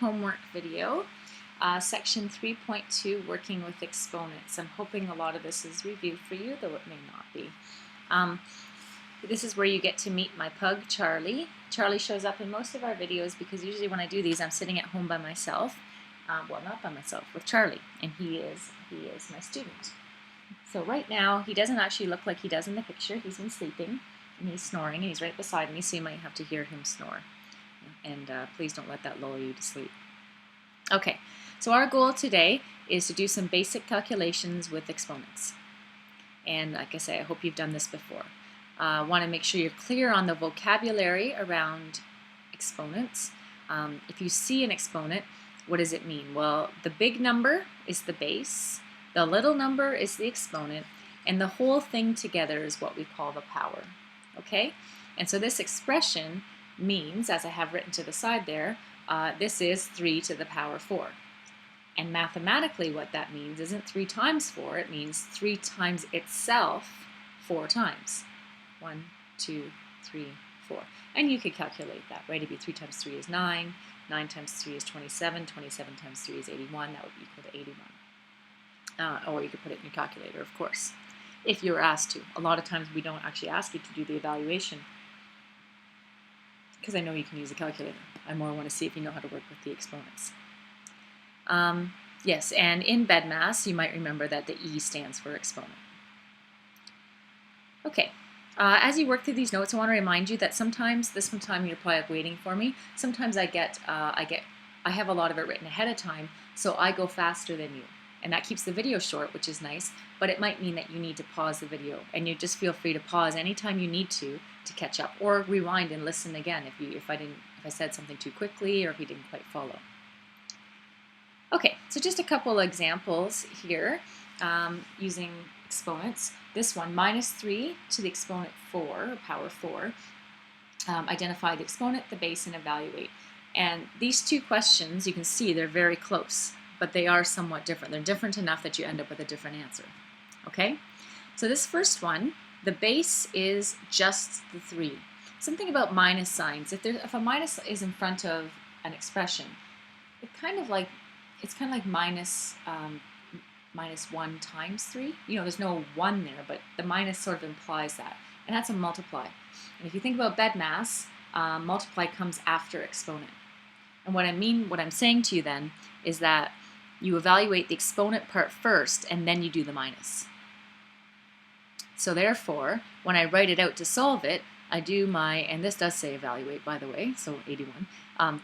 Homework video, section 3.2, working with exponents. I'm hoping a lot of this is review for you, though it may not be. This is where you get to meet my pug, Charlie. Charlie shows up in most of our videos because usually when I do these, I'm sitting at home by myself. Well, not by myself, with Charlie, and he is my student. So right now, he doesn't actually look like he does in the picture. He's been sleeping, and he's snoring, and he's right beside me, so you might have to hear him snore. And please don't let that lull you to sleep. Okay, so our goal today is to do some basic calculations with exponents. And like I say, I hope you've done this before. I want to make sure you're clear on the vocabulary around exponents. If you see an exponent, what does it mean? Well, the big number is the base, the little number is the exponent, and the whole thing together is what we call the power. Okay? And so this expression means, as I have written to the side there, this is 3 to the power 4. And mathematically what that means isn't 3 times 4, it means 3 times itself 4 times. 1, 2, 3, 4. And you could calculate that, right? It'd be 3 times 3 is 9, 9 times 3 is 27, 27 times 3 is 81, that would be equal to 81. Or you could put it in your calculator, of course, if you were asked to. A lot of times we don't actually ask you to do the evaluation because I know you can use a calculator. I more want to see if you know how to work with the exponents. Yes, and in BEDMAS, you might remember that the E stands for exponent. Okay, as you work through these notes, I want to remind you that sometimes, this one time you're probably waiting for me, sometimes I have a lot of it written ahead of time, so I go faster than you. And that keeps the video short, which is nice, but it might mean that you need to pause the video, and you just feel free to pause anytime you need to catch up, or rewind and listen again if I said something too quickly or if you didn't quite follow. Okay, so just a couple examples here using exponents. This one, minus 3 to the exponent 4, or power 4. Identify the exponent, the base, and evaluate. And these two questions, you can see they're very close, but they are somewhat different. They're different enough that you end up with a different answer. Okay? So this first one, the base is just the 3. Something about minus signs. If a minus is in front of an expression, it's kind of like minus 1 times 3. You know, there's no 1 there, but the minus sort of implies that. And that's a multiply. And if you think about BEDMAS, multiply comes after exponent. And what I'm saying to you then is that you evaluate the exponent part first and then you do the minus. So therefore, when I write it out to solve it, I do and this does say evaluate, by the way, so 81,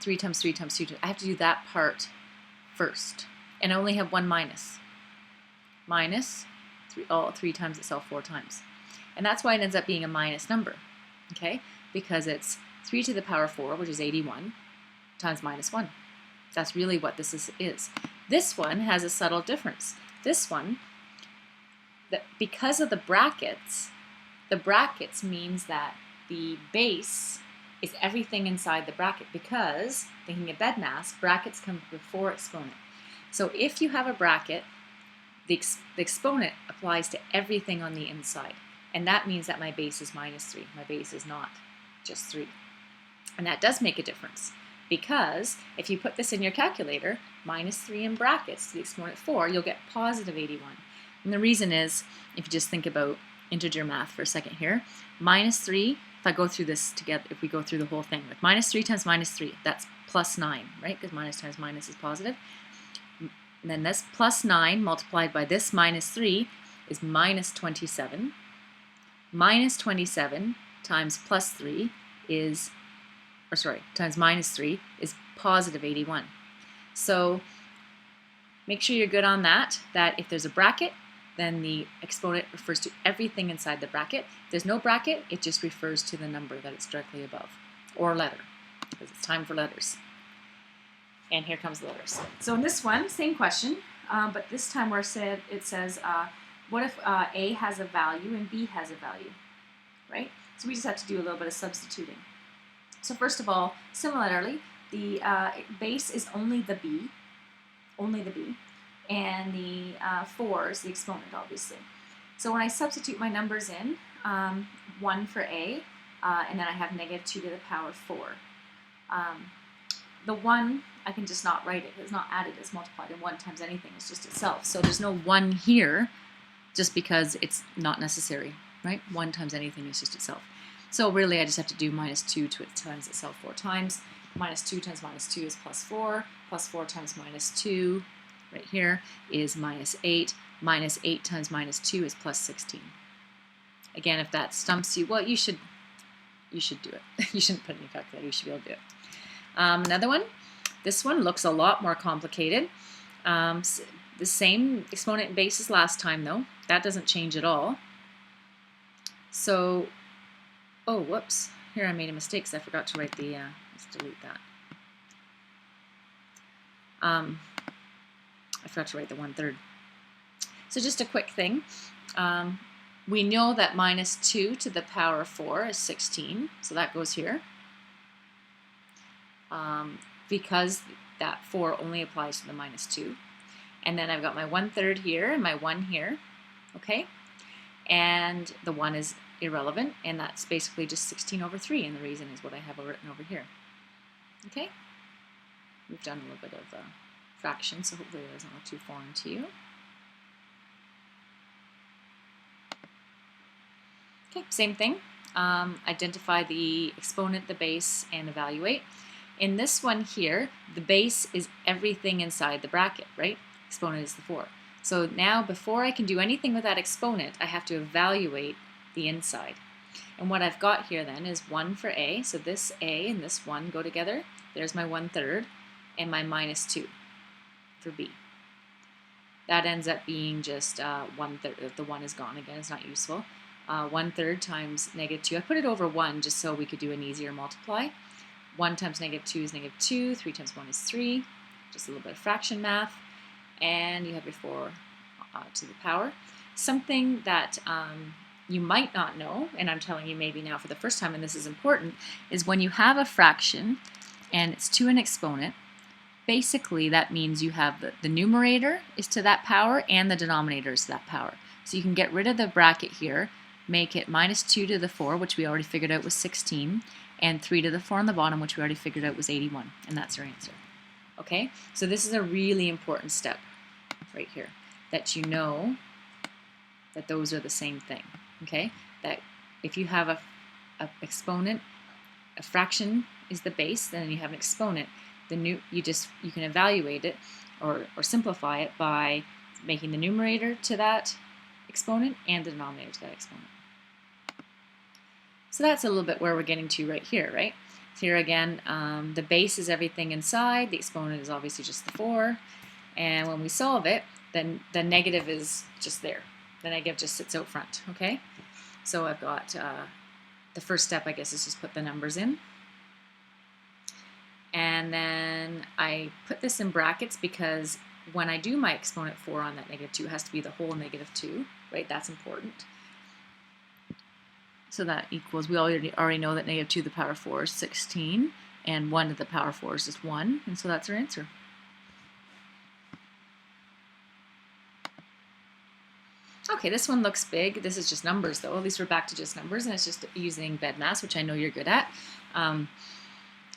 3 times 3 times 2, I have to do that part first. And I only have one minus. Minus 3 times itself 4 times. And that's why it ends up being a minus number, okay? Because it's 3 to the power 4, which is 81, times minus 1. That's really what this is. This one has a subtle difference. This one, because of the brackets means that the base is everything inside the bracket, because, thinking of BEDMAS, brackets come before exponent. So if you have a bracket, the exponent applies to everything on the inside. And that means that my base is minus 3. My base is not just 3. And that does make a difference, because if you put this in your calculator, minus 3 in brackets to the exponent 4, you'll get positive 81. And the reason is, if you just think about integer math for a second here, minus 3, if I go through this together, if we go through the whole thing, like minus 3 times minus 3, that's plus 9, right? Because minus times minus is positive. And then this plus 9 multiplied by this minus 3 is minus 27. Minus 27 times plus 3 is, times minus 3 is positive 81. So make sure you're good on that if there's a bracket, then the exponent refers to everything inside the bracket. If there's no bracket, it just refers to the number that it's directly above, or letter, because it's time for letters. And here comes the letters. So in this one, same question, but this time it says, what if A has a value and B has a value, right? So we just have to do a little bit of substituting. So first of all, similarly, the base is only the B, and the 4 is the exponent, obviously. So when I substitute my numbers in, 1 for A, and then I have negative 2 to the power 4. the 1, I can just not write it. It's not added, it's multiplied, and 1 times anything is just itself. So there's no 1 here just because it's not necessary, right? 1 times anything is just itself. So really I just have to do minus 2 times itself 4 times. Minus 2 times minus 2 is plus 4. Plus 4 times minus 2, right here, is minus 8. Minus 8 times minus 2 is plus 16. Again, if that stumps you, well, you should do it. You shouldn't put it in your calculator. You should be able to do it. Another one. This one looks a lot more complicated. The same exponent and base as last time, though. That doesn't change at all. So, oh, whoops. Here I made a mistake because I forgot to write the, let's delete that. I forgot to write the 1/3. So just a quick thing. We know that minus 2 to the power of 4 is 16, so that goes here. Because that 4 only applies to the minus 2. And then I've got my 1/3 here and my 1 here, okay? And the 1 is irrelevant, and that's basically just 16 over 3, and the reason is what I have written over here, okay? We've done a little bit of fraction, so hopefully it doesn't look too foreign to you. Okay, same thing. Identify the exponent, the base, and evaluate. In this one here, the base is everything inside the bracket, right? Exponent is the 4. So now before I can do anything with that exponent, I have to evaluate the inside. And what I've got here then is 1 for A. So this A and this 1 go together. There's my 1/3 and my minus 2 for B. That ends up being just 1/3. The 1 is gone again. It's not useful. 1/3 times negative 2. I put it over 1 just so we could do an easier multiply. 1 times negative 2 is negative 2. 3 times 1 is 3. Just a little bit of fraction math. And you have your 4 to the power. Something that you might not know, and I'm telling you maybe now for the first time, and this is important, is when you have a fraction and it's to an exponent, basically that means you have the numerator is to that power and the denominator is to that power. So you can get rid of the bracket here, make it minus 2 to the 4, which we already figured out was 16, and 3 to the 4 on the bottom, which we already figured out was 81, and that's our answer. Okay, so this is a really important step right here, that you know that those are the same thing. Okay, that if you have a exponent, a fraction is the base, then you have an exponent. You can evaluate it or simplify it by making the numerator to that exponent and the denominator to that exponent. So that's a little bit where we're getting to right here, right? So here again, the base is everything inside, the exponent is obviously just the 4, and when we solve it, then the negative is just there. The negative just sits out front, okay? So I've got, the first step I guess is just put the numbers in. And then I put this in brackets because when I do my exponent 4 on that negative 2, it has to be the whole negative 2, right? That's important. So that equals, we already know that negative 2 to the power 4 is 16, and 1 to the power 4 is just 1, and so that's our answer. Okay, this one looks big. This is just numbers though. At least we're back to just numbers, and it's just using BEDMAS, which I know you're good at.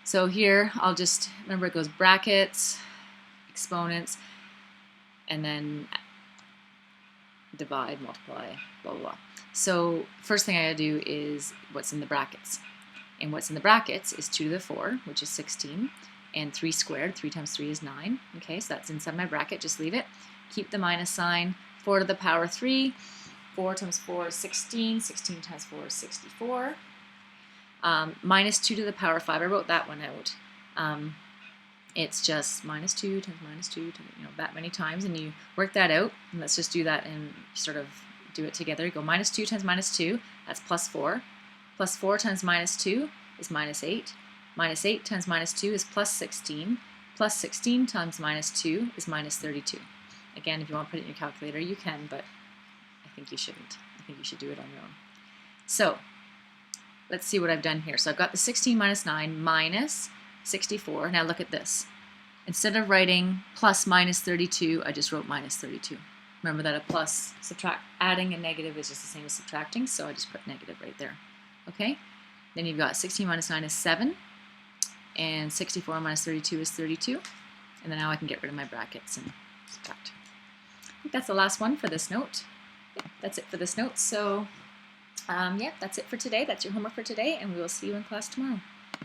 So here, I'll just, remember it goes brackets, exponents, and then divide, multiply, blah, blah, blah. So first thing I gotta do is what's in the brackets. And what's in the brackets is 2 to the 4, which is 16, and 3 squared, 3 times 3 is 9. Okay, so that's inside my bracket, just leave it. Keep the minus sign. 4 to the power 3, 4 times 4 is 16, 16 times 4 is 64. Minus 2 to the power 5, I wrote that one out. It's just minus 2 times minus 2, that many times, and you work that out, and let's just do that and sort of do it together. You go minus 2 times minus 2, that's plus 4. Plus 4 times minus 2 is minus 8. Minus 8 times minus 2 is plus 16. Plus 16 times minus 2 is minus 32. Again, if you want to put it in your calculator, you can, but I think you shouldn't. I think you should do it on your own. So let's see what I've done here. So I've got the 16 minus 9 minus 64. Now look at this. Instead of writing plus minus 32, I just wrote minus 32. Remember that a plus, adding a negative is just the same as subtracting, so I just put negative right there. Okay? Then you've got 16 minus 9 is 7. and 64 minus 32 is 32. And then now I can get rid of my brackets and subtract. I think that's the last one for this note. Yeah, that's it for this note. So yeah, that's it for today. That's your homework for today, and we will see you in class tomorrow.